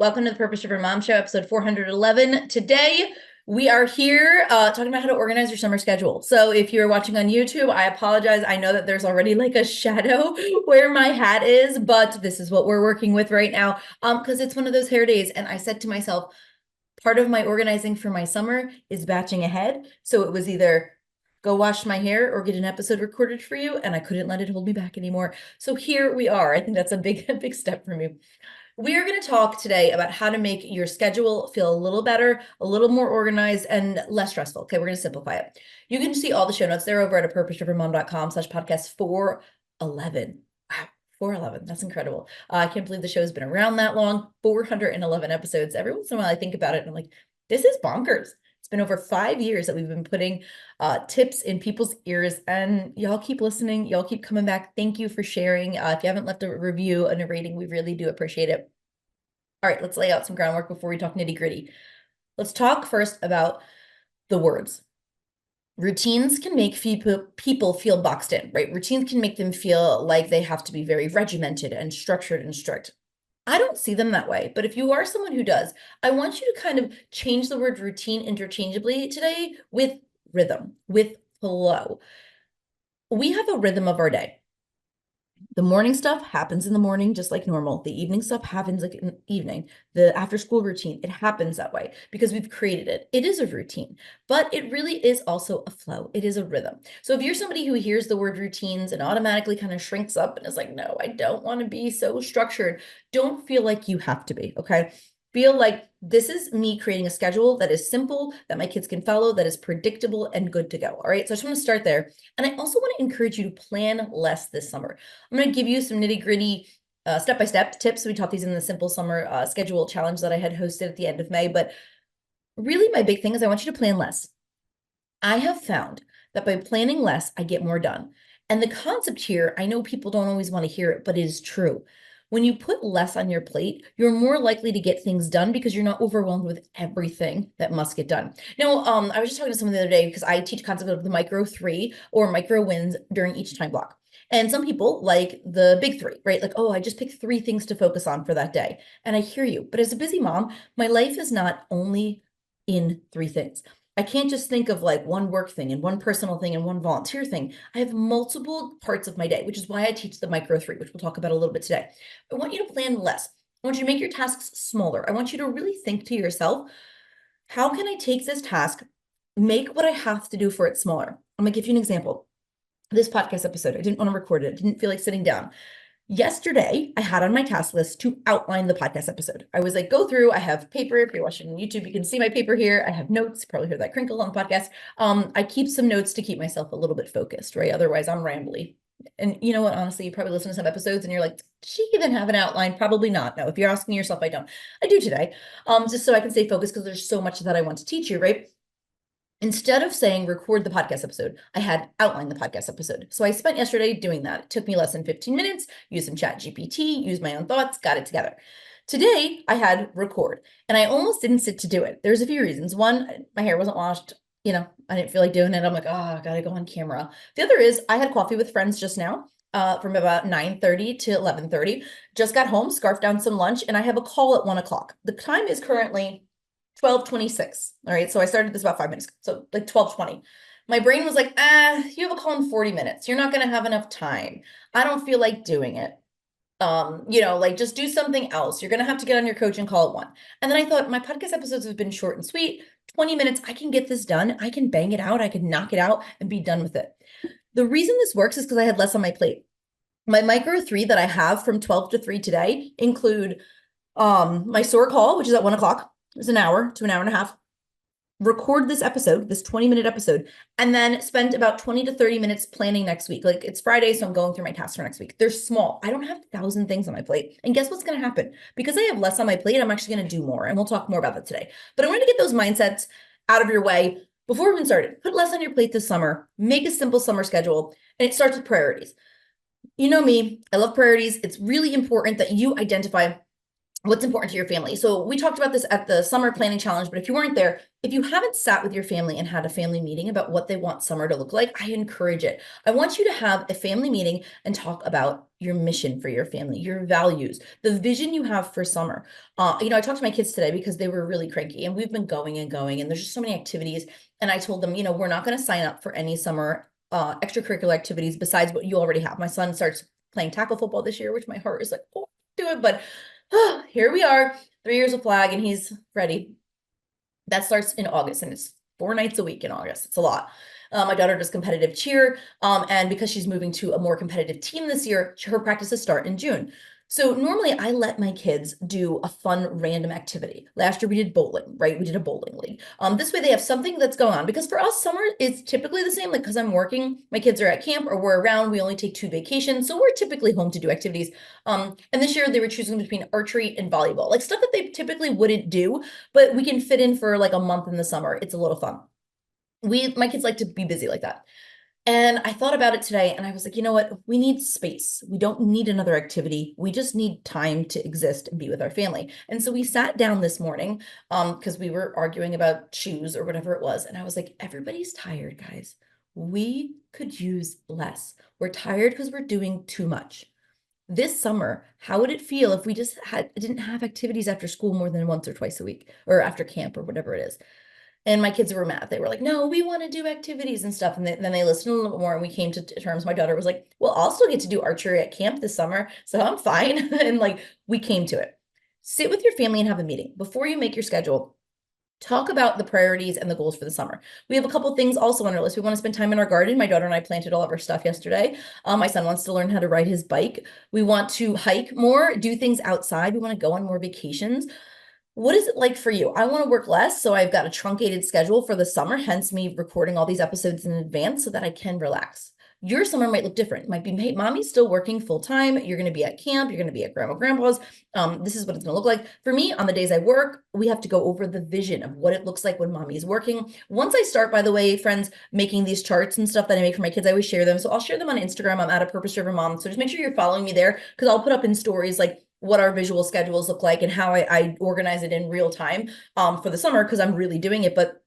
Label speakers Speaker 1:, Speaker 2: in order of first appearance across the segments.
Speaker 1: Welcome to the Purpose Driven Mom Show, episode 411. Today, we are here talking about how to organize your summer schedule. So if you're watching on YouTube, I apologize. I know that there's already like a shadow where my hat is, but this is what we're working with right now because it's one of those hair days. And I said to myself, part of my organizing for my summer is batching ahead. So it was either go wash my hair or get an episode recorded for you, and I couldn't let it hold me back anymore. So here we are. I think that's a big step for me. We are going to talk today about how to make your schedule feel a little better, a little more organized, and less stressful. Okay, we're going to simplify it. You can see all the show notes there over at purposedrivenmom.com/podcast 411. Wow, 411. That's incredible. I can't believe the show's been around that long. 411 episodes. Every once in a while I think about it and I'm like, this is bonkers. It's been over 5 years that we've been putting tips in people's ears, and y'all keep listening. Y'all keep coming back. Thank you for sharing. If you haven't left a review and a rating, we really do appreciate it. All right, let's lay out some groundwork before we talk nitty gritty. Let's talk first about the words. Routines can make people feel boxed in, right? Routines can make them feel like they have to be very regimented and structured and strict. I don't see them that way, but if you are someone who does, I want you to kind of change the word routine interchangeably today with rhythm, with flow. We have a rhythm of our day. The morning stuff happens in the morning, just like normal. The evening stuff happens like in the evening. The after school routine, it happens that way because we've created it. It is a routine, but it really is also a flow. It is a rhythm. So if you're somebody who hears the word routines and automatically kind of shrinks up and is like, no, I don't want to be so structured, don't feel like you have to be, okay? Feel like this is me creating a schedule that is simple, that my kids can follow, that is predictable and good to go. All right. So I just want to start there. And I also want to encourage you to plan less this summer. I'm going to give you some nitty gritty step-by-step tips. We taught these in the Simple Summer Schedule Challenge that I had hosted at the end of May. But really, my big thing is I want you to plan less. I have found that by planning less, I get more done. And the concept here, I know people don't always want to hear it, but it is true. When you put less on your plate, you're more likely to get things done because you're not overwhelmed with everything that must get done. Now, I was just talking to someone the other day because I teach concept of the micro 3 or micro wins during each time block. And some people like the big 3, right? Like, oh, I just pick 3 things to focus on for that day. And I hear you. But as a busy mom, my life is not only in 3 things. I can't just think of like one work thing and one personal thing and one volunteer thing. I have multiple parts of my day, which is why I teach the micro 3, which we'll talk about a little bit today. I want you to plan less. I want you to make your tasks smaller. I want you to really think to yourself, how can I take this task, make what I have to do for it smaller? I'm gonna give you an example. This podcast episode, I didn't want to record it. I didn't feel like sitting down. Yesterday, I had on my task list to outline the podcast episode. I was like, go through, I have paper. If you're watching on YouTube, you can see my paper here. I have notes, you probably hear that crinkle on the podcast. I keep some notes to keep myself a little bit focused, right? Otherwise, I'm rambly. And you know what, honestly, you probably listen to some episodes and you're like, does she even have an outline? Probably not. No, if you're asking yourself, I don't. I do today, just so I can stay focused because there's so much that I want to teach you, right? Instead of saying record the podcast episode, I had outlined the podcast episode. So I spent yesterday doing that. It took me less than 15 minutes, used some chat GPT, used my own thoughts, got it together. Today I had record and I almost didn't sit to do it. There's a few reasons. One, my hair wasn't washed. I didn't feel like doing it. I'm like, oh, I gotta go on camera. The other is I had coffee with friends just now from about 9:30 to 11:30. Just got home, scarfed down some lunch, and I have a call at 1 o'clock. The time is currently 12:26. All right. So I started this about 5 minutes. So like 12:20. My brain was like, you have a call in 40 minutes. You're not going to have enough time. I don't feel like doing it. Like just do something else. You're going to have to get on your coaching call at 1. And then I thought my podcast episodes have been short and sweet. 20 minutes. I can get this done. I can bang it out. I can knock it out and be done with it. The reason this works is because I had less on my plate. My micro 3 that I have from 12 to 3 today include my SOAR call, which is at 1 o'clock. It's an hour to an hour and a half. Record this episode, this 20-minute episode, and then spend about 20 to 30 minutes planning next week. Like it's Friday, so I'm going through my tasks for next week. They're small. I don't have 1,000 things on my plate. And guess what's going to happen? Because I have less on my plate, I'm actually going to do more. And we'll talk more about that today. But I wanted to get those mindsets out of your way before we even started. Put less on your plate this summer. Make a simple summer schedule. And it starts with priorities. You know me, I love priorities. It's really important that you identify what's important to your family. So we talked about this at the summer planning challenge, but if you weren't there, if you haven't sat with your family and had a family meeting about what they want summer to look like, I encourage it. I want you to have a family meeting and talk about your mission for your family, your values, the vision you have for summer. I talked to my kids today because they were really cranky, and we've been going and going, and there's just so many activities. And I told them, we're not going to sign up for any summer extracurricular activities besides what you already have. My son starts playing tackle football this year, which my heart is like, oh, do it, but here we are, 3 years of flag, and he's ready. That starts in August, and it's 4 nights a week in August. It's a lot. My daughter does competitive cheer, and because she's moving to a more competitive team this year, her practices start in June. So normally I let my kids do a fun random activity. Last year we did bowling, right? We did a bowling league. This way they have something that's going on, because for us, summer is typically the same. Like, because I'm working, my kids are at camp or we're around, we only take 2 vacations. So we're typically home to do activities. And this year they were choosing between archery and volleyball, like stuff that they typically wouldn't do, but we can fit in for like a month in the summer. It's a little fun. My kids like to be busy like that. And I thought about it today, and I was like, you know what? We need space. We don't need another activity. We just need time to exist and be with our family. And so we sat down this morning, because we were arguing about shoes or whatever it was. And I was like, everybody's tired, guys. We could use less. We're tired because we're doing too much. This summer, how would it feel if we just didn't have activities after school more than once or twice a week, or after camp or whatever it is? And my kids were mad. They were like, no, we want to do activities and stuff. And then they listened a little bit more, and we came to terms. My daughter was like, well, I'll still get to do archery at camp this summer, so I'm fine. And like, we came to it. Sit with your family and have a meeting before you make your schedule. Talk about the priorities and the goals for the summer. We have a couple things also on our list. We want to spend time in our garden. My daughter and I planted all of our stuff yesterday. My son wants to learn how to ride his bike. We want to hike more, do things outside. We want to go on more vacations. What is it like for you? I want to work less, so I've got a truncated schedule for the summer, hence me recording all these episodes in advance so that I can relax. Your summer might look different. It might be, hey, mommy's still working full time. You're going to be at camp. You're going to be at grandpa's. This is what it's going to look like. For me, on the days I work, we have to go over the vision of what it looks like when mommy's working. Once I start, by the way, friends, making these charts and stuff that I make for my kids, I always share them. So I'll share them on Instagram. I'm at a Purpose Driven Mom. So just make sure you're following me there, because I'll put up in stories like what our visual schedules look like and how I organize it in real time for the summer, because I'm really doing it. But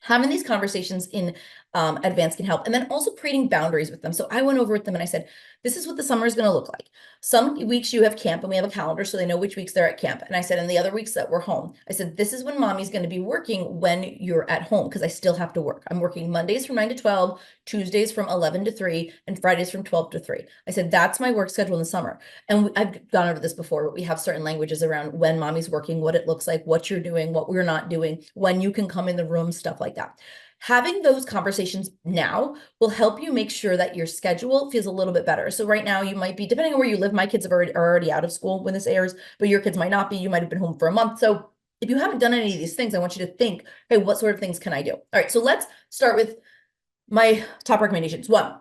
Speaker 1: having these conversations in advance can help. And then also creating boundaries with them. So I went over with them and I said, this is what the summer is going to look like. Some weeks you have camp and we have a calendar, so they know which weeks they're at camp. And I said, and the other weeks that we're home, I said, this is when mommy's going to be working when you're at home, because I still have to work. I'm working Mondays from 9 to 12, Tuesdays from 11 to 3, and Fridays from 12 to 3. I said, that's my work schedule in the summer. And I've gone over this before, but we have certain languages around when mommy's working, what it looks like, what you're doing, what we're not doing, when you can come in the room, stuff like that. Having those conversations now will help you make sure that your schedule feels a little bit better. So right now you might be, depending on where you live, my kids are already out of school when this airs, but your kids might not be. You might have been home for a month. So if you haven't done any of these things, I want you to think, hey, what sort of things can I do? All right, so let's start with my top recommendations. One,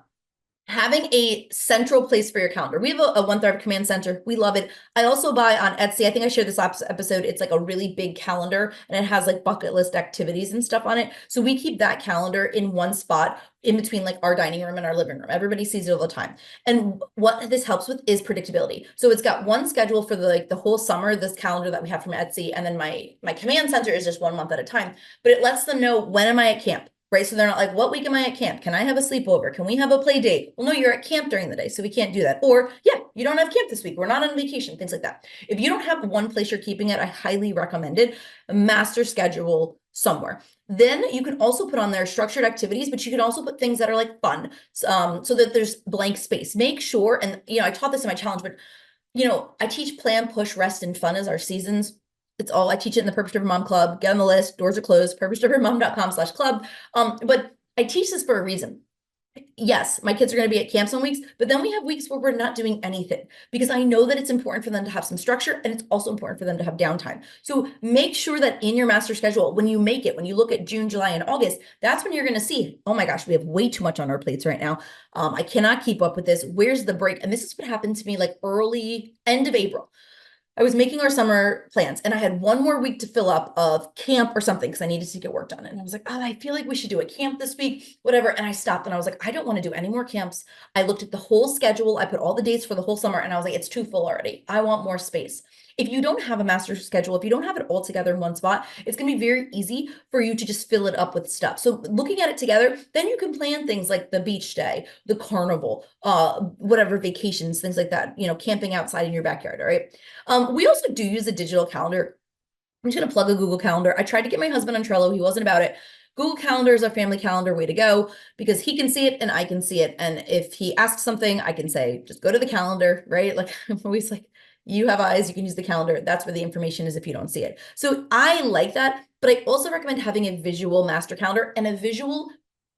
Speaker 1: having a central place for your calendar. We have a One Thrive Command Center. We love it. I also buy on Etsy. I think I shared this last episode. It's like a really big calendar, and it has like bucket list activities and stuff on it. So we keep that calendar in one spot in between like our dining room and our living room. Everybody sees it all the time. And what this helps with is predictability. So it's got one schedule for the whole summer, this calendar that we have from Etsy. And then my command center is just 1 month at a time, but it lets them know, when am I at camp? Right? So they're not like, what week am I at camp? Can I have a sleepover? Can we have a play date? Well, no, you're at camp during the day, so we can't do that. Or, yeah, you don't have camp this week. We're not on vacation, things like that. If you don't have one place you're keeping it, I highly recommend it. A master schedule somewhere. Then you can also put on there structured activities, but you can also put things that are like fun, so that there's blank space. Make sure, and I taught this in my challenge, but I teach plan, push, rest, and fun as our seasons. It's all, I teach it in the Purpose Driven Mom Club. Get on the list. Doors are closed. purposedrivenmom.com/club. But I teach this for a reason. Yes, my kids are going to be at camp some weeks, but then we have weeks where we're not doing anything, because I know that it's important for them to have some structure, and it's also important for them to have downtime. So make sure that in your master schedule, when you make it, when you look at June, July, and August, that's when you're going to see, oh my gosh, we have way too much on our plates right now. I cannot keep up with this. Where's the break? And this is what happened to me like end of April. I was making our summer plans, and I had one more week to fill up of camp or something, because I needed to get work done. And I was like, oh, I feel like we should do a camp this week, whatever. And I stopped and I was like, I don't want to do any more camps. I looked at the whole schedule. I put all the dates for the whole summer, and I was like, it's too full already. I want more space. If you don't have a master schedule, if you don't have it all together in one spot, it's going to be very easy for you to just fill it up with stuff. So looking at it together, then you can plan things like the beach day, the carnival, whatever vacations, things like that, camping outside in your backyard. All right. We also do use a digital calendar. I'm just going to plug a Google Calendar. I tried to get my husband on Trello. He wasn't about it. Google Calendar is a family calendar way to go because he can see it and I can see it. And if he asks something, I can say, just go to the calendar, right? Like I'm always like, you have eyes, you can use the calendar. That's where the information is if you don't see it. So I like that, but I also recommend having a visual master calendar and a visual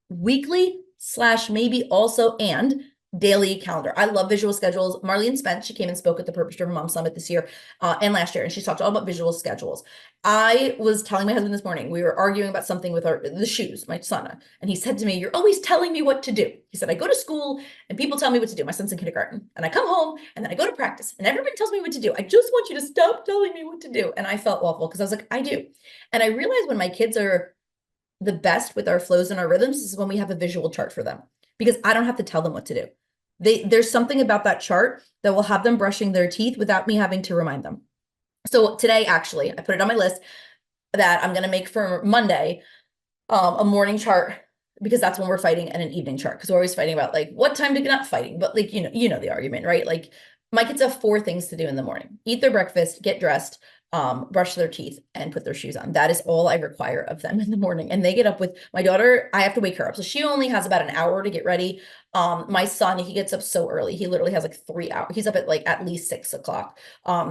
Speaker 1: weekly / maybe also and daily calendar. I love visual schedules. Marlene Spence, she came and spoke at the Purpose Driven Mom Summit this year and last year, and she talked all about visual schedules. I was telling my husband this morning, we were arguing about something with the shoes, my son, and he said to me, "You're always telling me what to do." He said, "I go to school and people tell me what to do." My son's in kindergarten, and I come home and then I go to practice and everybody tells me what to do. I just want you to stop telling me what to do. And I felt awful because I was like, I do. And I realized when my kids are the best with our flows and our rhythms is when we have a visual chart for them, because I don't have to tell them what to do. There's something about that chart that will have them brushing their teeth without me having to remind them. So today, actually, I put it on my list that I'm going to make for Monday a morning chart, because that's when we're fighting, and an evening chart, because we're always fighting about like what time to get, not fighting, but like, the argument, right? Like my kids have 4 things to do in the morning: eat their breakfast, get dressed, brush their teeth, and put their shoes on. That is all I require of them in the morning. And they get up with my daughter. I have to wake her up. So she only has about an hour to get ready. My son, he gets up so early. He literally has like 3 hours. He's up at like at least 6 o'clock.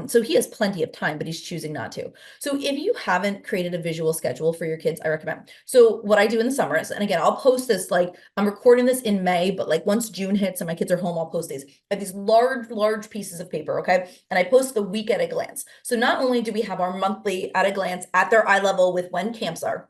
Speaker 1: So he has plenty of time, but he's choosing not to. So if you haven't created a visual schedule for your kids, I recommend. So what I do in the summer is, and again, I'll post this, like I'm recording this in May, but like once June hits and my kids are home, I'll post these. I have these large pieces of paper. Okay. And I post the week at a glance. So not only do we have our monthly at a glance at their eye level with when camps are,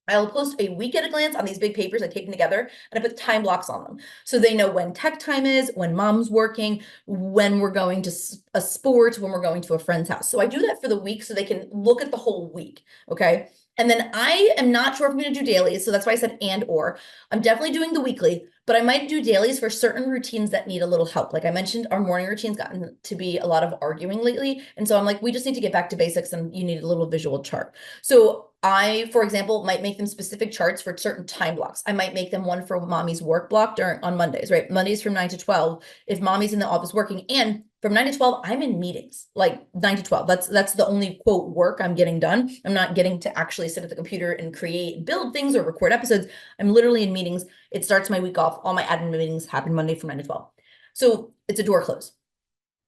Speaker 1: I'll post a week at a glance on these big papers. I tape them together and I put time blocks on them. So they know when tech time is, when mom's working, when we're going to a sport, when we're going to a friend's house. So I do that for the week so they can look at the whole week. Okay. And then I am not sure if I'm going to do dailies. So that's why I said or. I'm definitely doing the weekly, but I might do dailies for certain routines that need a little help. Like I mentioned, our morning routine's gotten to be a lot of arguing lately. And so I'm like, we just need to get back to basics and you need a little visual chart. So I, for example, might make them specific charts for certain time blocks. I might make them one for mommy's work block on Mondays, right? Mondays from 9 to 12, if mommy's in the office working, and from 9 to 12, I'm in meetings, like 9 to 12. That's the only quote work I'm getting done. I'm not getting to actually sit at the computer and create, build things or record episodes. I'm literally in meetings. It starts my week off. All my admin meetings happen Monday from 9 to 12. So it's a door close.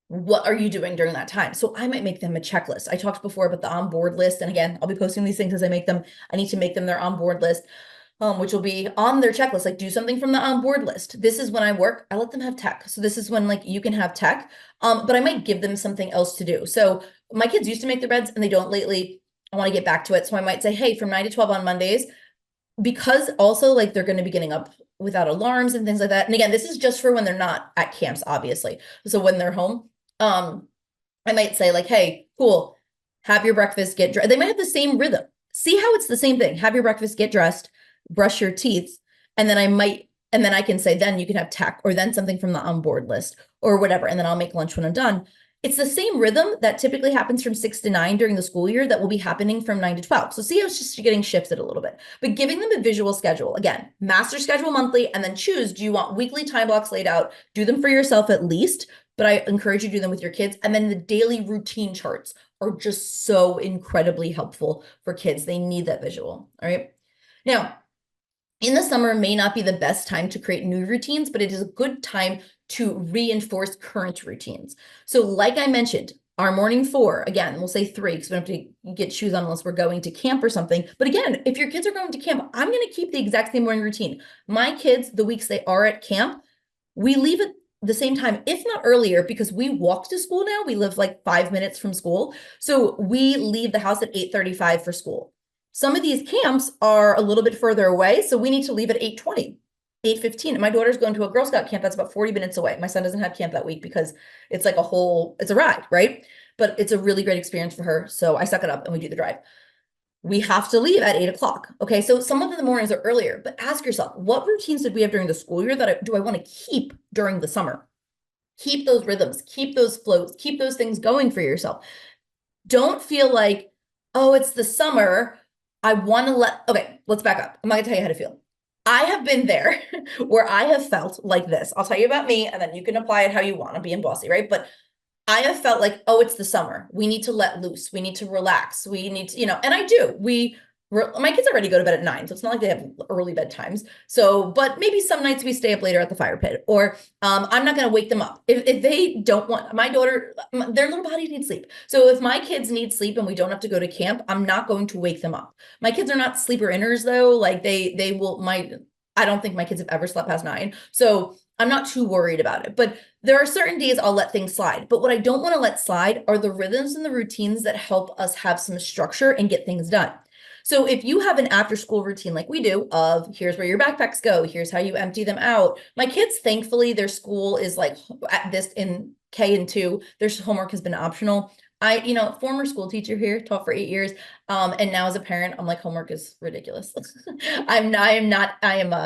Speaker 1: What are you doing during that time? So I might make them a checklist. I talked before about the onboard list. And again, I'll be posting these things as I make them. I need to make them their onboard list, which will be on their checklist, like do something from the onboard list. This is when I work. I let them have tech. So this is when like you can have tech, but I might give them something else to do. So my kids used to make their beds and they don't lately. I want to get back to it. So I might say, hey, from 9 to 12 on Mondays, because also like they're going to be getting up without alarms and things like that. And again, this is just for when they're not at camps, obviously. So when they're home, I might say like, hey, cool, have your breakfast, get dressed. They might have the same rhythm. See how it's the same thing. Have your breakfast, get dressed, brush your teeth. And then I can say, then you can have tech, or then something from the onboard list or whatever. And then I'll make lunch when I'm done. It's the same rhythm that typically happens from 6 to 9 during the school year that will be happening from 9 to 12. So see how it's just getting shifted a little bit, but giving them a visual schedule. Again, master schedule monthly, and then choose, do you want weekly time blocks laid out? Do them for yourself at least, but I encourage you to do them with your kids. And then the daily routine charts are just so incredibly helpful for kids. They need that visual. All right. Now, in the summer may not be the best time to create new routines, but it is a good time to reinforce current routines. So like I mentioned, our morning 4, again, we'll say 3 because we don't have to get shoes on unless we're going to camp or something. But again, if your kids are going to camp, I'm going to keep the exact same morning routine. My kids, the weeks they are at camp, we leave at the same time, if not earlier, because we walk to school now. We live like 5 minutes from school. So we leave the house at 8:35 for school. Some of these camps are a little bit further away, so we need to leave at 8:20, 8:15. My daughter's going to a Girl Scout camp that's about 40 minutes away. My son doesn't have camp that week because it's like it's a ride, right? But it's a really great experience for her. So I suck it up and we do the drive. We have to leave at 8 o'clock. Okay, so some of the mornings are earlier, but ask yourself, what routines did we have during the school year that do I want to keep during the summer? Keep those rhythms, keep those flows, keep those things going for yourself. Don't feel like, oh, it's the summer. I want to okay, let's back up. I'm not gonna tell you how to feel. I have been there where I have felt like this. I'll tell you about me and then you can apply it how you want to be in bossy, right? But I have felt like, oh, it's the summer. We need to let loose. We need to relax. We need to, and I do. My kids already go to bed at 9, so it's not like they have early bedtimes. So, but maybe some nights we stay up later at the fire pit, or I'm not going to wake them up. If they don't want, my daughter, their little body needs sleep. So if my kids need sleep and we don't have to go to camp, I'm not going to wake them up. My kids are not sleeper inners though. Like they will, I don't think my kids have ever slept past 9. So I'm not too worried about it. But there are certain days I'll let things slide. But what I don't want to let slide are the rhythms and the routines that help us have some structure and get things done. So if you have an after school routine like we do of here's where your backpacks go, here's how you empty them out. My kids, thankfully, their school is like at this in K and 2, their homework has been optional. Former school teacher here, taught for 8 years. And now as a parent, I'm like, homework is ridiculous. I am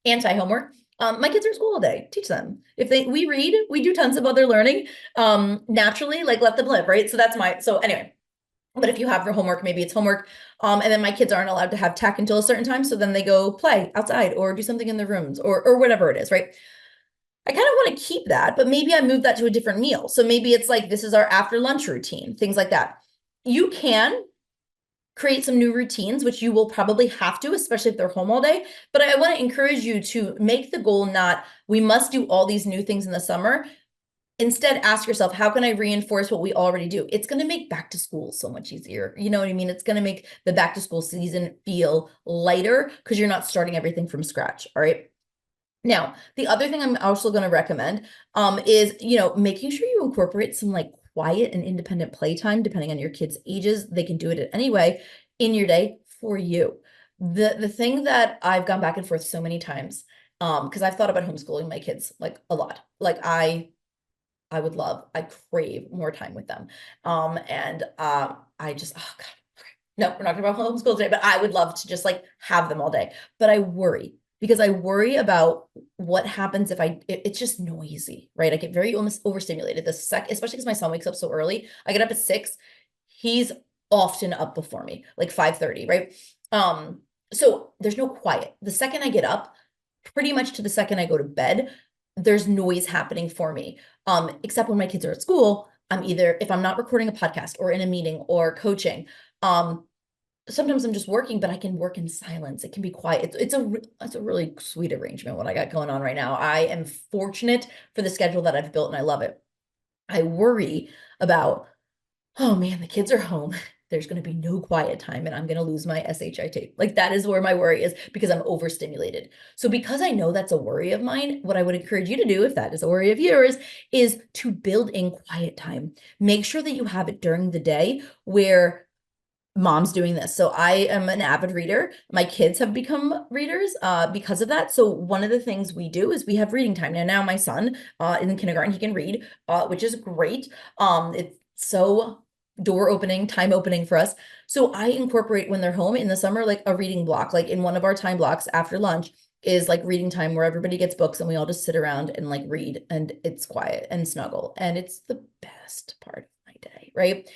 Speaker 1: anti-homework. My kids are in school all day. Teach them. We read, we do tons of other learning. Naturally, like let them live, right? So anyway, but if you have your homework, maybe it's homework. And then my kids aren't allowed to have tech until a certain time. So then they go play outside or do something in their rooms or whatever it is, right? I kind of want to keep that, but maybe I move that to a different meal. So maybe it's like, this is our after lunch routine, things like that. You can create some new routines, which you will probably have to, especially if they're home all day. But I want to encourage you to make the goal not, we must do all these new things in the summer. Instead, ask yourself, how can I reinforce what we already do? It's going to make back to school so much easier. You know what I mean? It's going to make the back to school season feel lighter because you're not starting everything from scratch. All right. Now, the other thing I'm also going to recommend is, making sure you incorporate some like quiet and independent playtime, depending on your kids' ages. They can do it anyway in your day for you. The thing that I've gone back and forth so many times, because I've thought about homeschooling my kids like a lot. Like I crave more time with them. I just, oh God, okay. No, we're not talking about homeschool today, but I would love to just like have them all day. But I worry because I worry about what happens if it's just noisy, right? I get very almost overstimulated especially because my son wakes up so early. I get up at 6. He's often up before me, like 5:30, right? So there's no quiet. The second I get up, pretty much to the second I go to bed, there's noise happening for me. Except when my kids are at school, if I'm not recording a podcast or in a meeting or coaching, sometimes I'm just working, but I can work in silence. It can be quiet. It's a really sweet arrangement what I got going on right now. I am fortunate for the schedule that I've built and I love it. I worry about, oh man, the kids are home. There's going to be no quiet time and I'm going to lose my SHIT. Like that is where my worry is because I'm overstimulated. So because I know that's a worry of mine, what I would encourage you to do, if that is a worry of yours, is to build in quiet time. Make sure that you have it during the day where mom's doing this. So I am an avid reader. My kids have become readers because of that. So one of the things we do is we have reading time. Now my son in kindergarten, he can read, which is great. It's so time opening for us. So I incorporate when they're home in the summer, like a reading block, like in one of our time blocks after lunch is like reading time where everybody gets books and we all just sit around and like read and it's quiet and snuggle. And it's the best part of my day, right?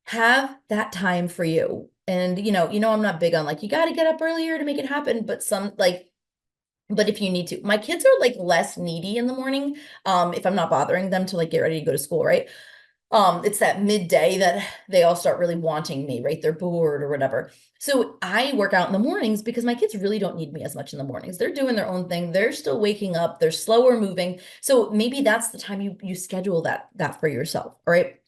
Speaker 1: Have that time for you. And I'm not big on like, you got to get up earlier to make it happen, but but if you need to, my kids are like less needy in the morning. If I'm not bothering them to like get ready to go to school, right? It's that midday that they all start really wanting me, right? They're bored or whatever. So I work out in the mornings because my kids really don't need me as much in the mornings. They're doing their own thing. They're still waking up. They're slower moving. So maybe that's the time you schedule that for yourself. All right.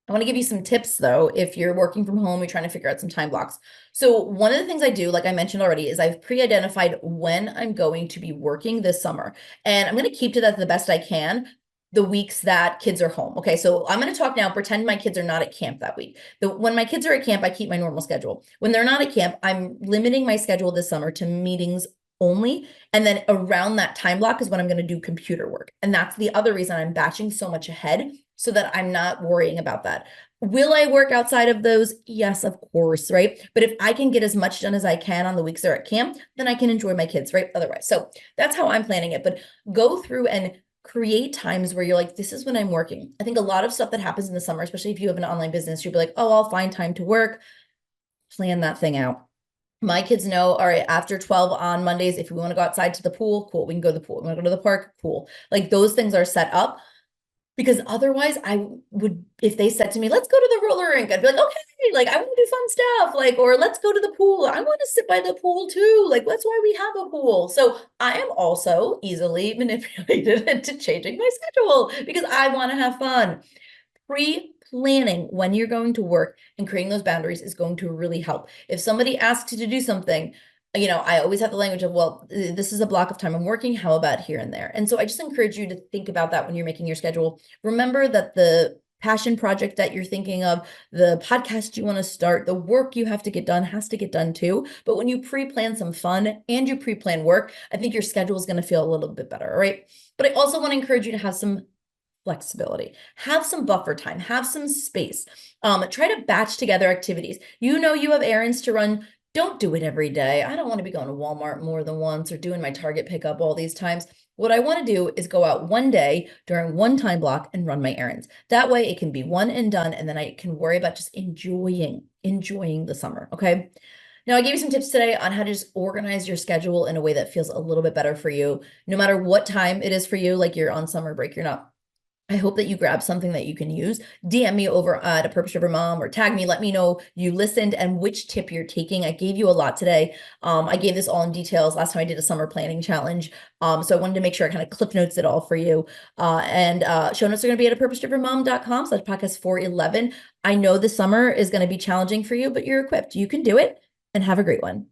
Speaker 1: I want to give you some tips though, if you're working from home, you're trying to figure out some time blocks. So one of the things I do, like I mentioned already, is I've pre-identified when I'm going to be working this summer. And I'm going to keep to that the best I can the weeks that kids are home. Okay, so I'm going to talk now, pretend my kids are not at camp that week. When my kids are at camp, I keep my normal schedule. When they're not at camp, I'm limiting my schedule this summer to meetings only. And then around that time block is when I'm going to do computer work. And that's the other reason I'm batching so much ahead so that I'm not worrying about that. Will I work outside of those? Yes, of course, right? But if I can get as much done as I can on the weeks they're at camp, then I can enjoy my kids, right? Otherwise. So that's how I'm planning it. But go through and create times where you're like, this is when I'm working. I think a lot of stuff that happens in the summer, especially if you have an online business, you'll be like, oh, I'll find time to work. Plan that thing out. My kids know, all right, after 12 on Mondays, if we want to go outside to the pool, cool, we can go to the pool. We want to go to the park, cool. Like those things are set up, because otherwise I would, if they said to me, let's go to the roller rink, I'd be like, okay, like I want to do fun stuff, like, or let's go to the pool. I want to sit by the pool too. Like, that's why we have a pool. So I am also easily manipulated into changing my schedule because I want to have fun. Pre-planning when you're going to work and creating those boundaries is going to really help. If somebody asks you to do something, I always have the language of, well, this is a block of time I'm working. How about here and there? And so I just encourage you to think about that when you're making your schedule. Remember that the passion project that you're thinking of, the podcast you want to start, the work you have to get done has to get done too. But when you pre-plan some fun and you pre-plan work, I think your schedule is going to feel a little bit better, all right? But I also want to encourage you to have some flexibility, have some buffer time, have some space. Try to batch together activities. You have errands to run. Don't do it every day. I don't want to be going to Walmart more than once or doing my Target pickup all these times. What I want to do is go out one day during one time block and run my errands. That way it can be one and done, and then I can worry about just enjoying the summer. Okay. Now, I gave you some tips today on how to just organize your schedule in a way that feels a little bit better for you, no matter what time it is for you, like you're on summer break, you're not. I hope that you grab something that you can use. DM me over at a Purpose Driven Mom or tag me. Let me know you listened and which tip you're taking. I gave you a lot today. I gave this all in details last time I did a summer planning challenge. So I wanted to make sure I kind of clip notes it all for you. And show notes are going to be at purposedrivenmom.com/podcast 411. I know the summer is going to be challenging for you, but you're equipped. You can do it, and have a great one.